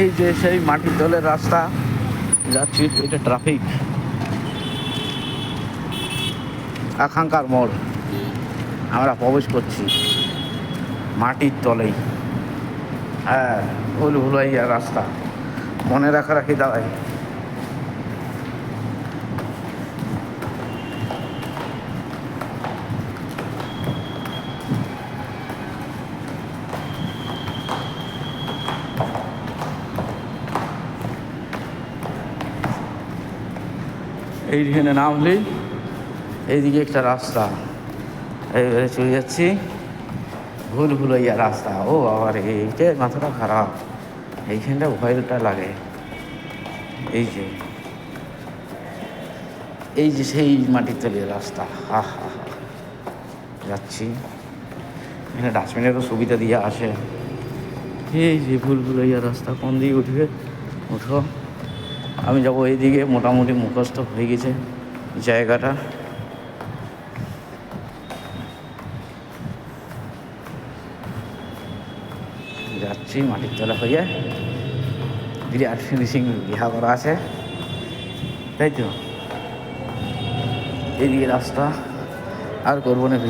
এই যে সেই মাটির তলের রাস্তা যাচ্ছি, এটা ট্রাফিক আকাঙ্ক্ষার মোড়। আমরা প্রবেশ করছি মাটির তলেই। হ্যাঁ, ভুল ভুলাইয়া রাস্তা, মনে রাখি দাঁড়াই। এইখানে নামলেই এইদিকে একটা রাস্তা, এইবারে চলে যাচ্ছি ভুল ভুলাইয়া রাস্তা। ও আবার এইটাই মাথাটা খারাপ, এইখানটা ভয়টা লাগে। এই যে সেই মাটির তলের রাস্তা, হা হা হা। যাচ্ছি, এখানে ডাস্টবিনেরও সুবিধা দিয়ে আসে। এই যে ভুল ভুলাইয়া রাস্তা, কোন দিকে উঠবে উঠো। আমি যাবো এইদিকে, মোটামুটি মুখস্থ হয়ে গেছে জায়গাটা। যাচ্ছি মাটির তলা হয়ে, বিরাট ফিনিশিং বিহা করা আছে, তাই তো। এইদিকে রাস্তা আর করবো না।